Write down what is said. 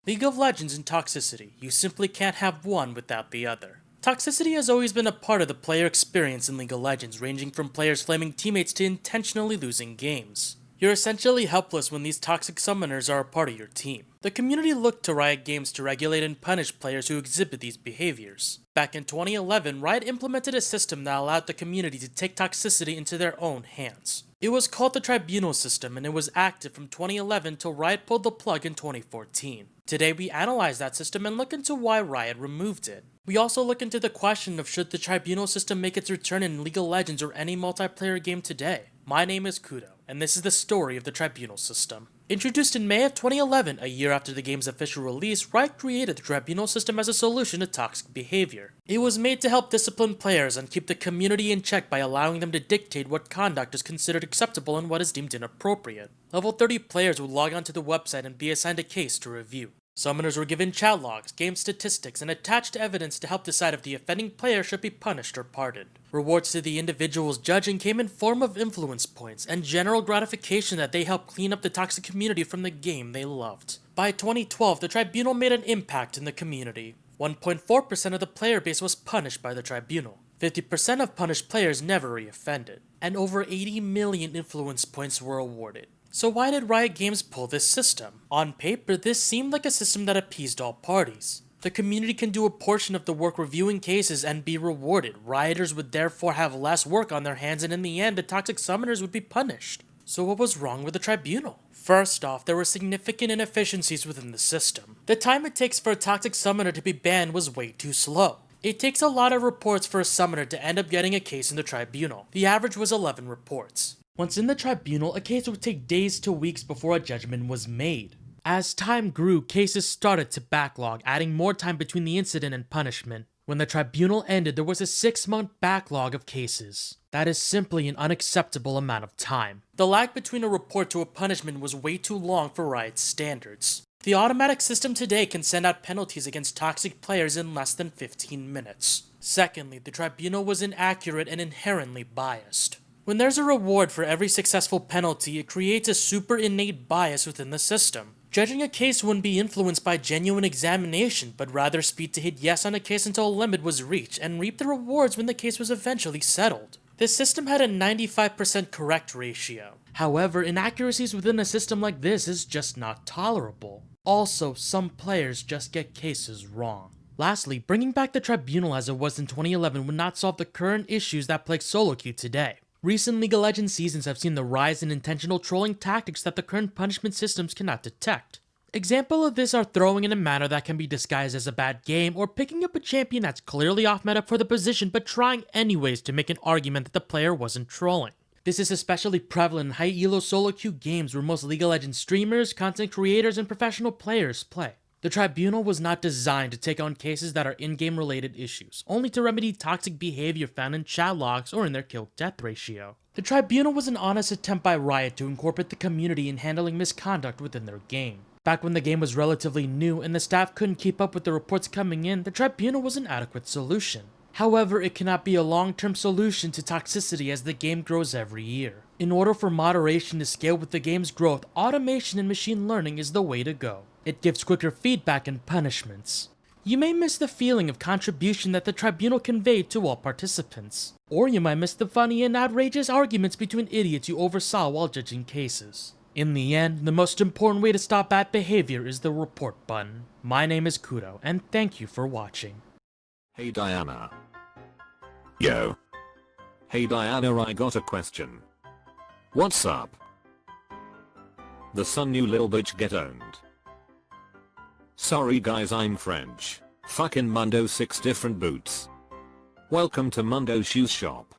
League of Legends and toxicity. You simply can't have one without the other. Toxicity has always been a part of the player experience in League of Legends, ranging from players flaming teammates to intentionally losing games. You're essentially helpless when these toxic summoners are a part of your team. The community looked to Riot Games to regulate and punish players who exhibit these behaviors. Back in 2011, Riot implemented a system that allowed the community to take toxicity into their own hands. It was called the Tribunal System, and it was active from 2011 till Riot pulled the plug in 2014. Today we analyze that system and look into why Riot removed it. We also look into the question of should the Tribunal System make its return in League of Legends or any multiplayer game today. My name is Kudo, and this is the story of the Tribunal System. Introduced in May of 2011, a year after the game's official release, Riot created the Tribunal System as a solution to toxic behavior. It was made to help discipline players and keep the community in check by allowing them to dictate what conduct is considered acceptable and what is deemed inappropriate. Level 30 players would log onto the website and be assigned a case to review. Summoners were given chat logs, game statistics, and attached evidence to help decide if the offending player should be punished or pardoned. Rewards to the individuals judging came in form of influence points and general gratification that they helped clean up the toxic community from the game they loved. By 2012, the Tribunal made an impact in the community. 1.4% of the player base was punished by the Tribunal. 50% of punished players never reoffended, and over 80 million influence points were awarded. So why did Riot Games pull this system? On paper, this seemed like a system that appeased all parties. The community can do a portion of the work reviewing cases and be rewarded. Rioters would therefore have less work on their hands, and in the end, the toxic summoners would be punished. So what was wrong with the Tribunal? First off, there were significant inefficiencies within the system. The time it takes for a toxic summoner to be banned was way too slow. It takes a lot of reports for a summoner to end up getting a case in the Tribunal. The average was 11 reports. Once in the Tribunal, a case would take days to weeks before a judgment was made. As time grew, cases started to backlog, adding more time between the incident and punishment. When the Tribunal ended, there was a 6-month backlog of cases. That is simply an unacceptable amount of time. The lag between a report to a punishment was way too long for Riot's standards. The automatic system today can send out penalties against toxic players in less than 15 minutes. Secondly, the Tribunal was inaccurate and inherently biased. When there's a reward for every successful penalty, it creates a super innate bias within the system. Judging a case wouldn't be influenced by genuine examination, but rather speed to hit yes on a case until a limit was reached, and reap the rewards when the case was eventually settled. This system had a 95% correct ratio. However, inaccuracies within a system like this is just not tolerable. Also, some players just get cases wrong. Lastly, bringing back the Tribunal as it was in 2011 would not solve the current issues that plague solo queue today. Recent League of Legends seasons have seen the rise in intentional trolling tactics that the current punishment systems cannot detect. Example of this are throwing in a manner that can be disguised as a bad game, or picking up a champion that's clearly off meta for the position but trying anyways to make an argument that the player wasn't trolling. This is especially prevalent in high elo solo queue games where most League of Legends streamers, content creators, and professional players play. The Tribunal was not designed to take on cases that are in-game related issues, only to remedy toxic behavior found in chat logs or in their kill-death ratio. The Tribunal was an honest attempt by Riot to incorporate the community in handling misconduct within their game. Back when the game was relatively new and the staff couldn't keep up with the reports coming in, the Tribunal was an adequate solution. However, it cannot be a long-term solution to toxicity as the game grows every year. In order for moderation to scale with the game's growth, automation and machine learning is the way to go. It gives quicker feedback and punishments. You may miss the feeling of contribution that the Tribunal conveyed to all participants. Or you might miss the funny and outrageous arguments between idiots you oversaw while judging cases. In the end, the most important way to stop bad behavior is the report button. My name is Kudo, and thank you for watching. Hey Diana. Yo. Hey Diana, I got a question. What's up? The son you lil bitch get owned. Sorry guys, I'm French. Fucking Mundo 6 different boots. Welcome to Mundo Shoes Shop.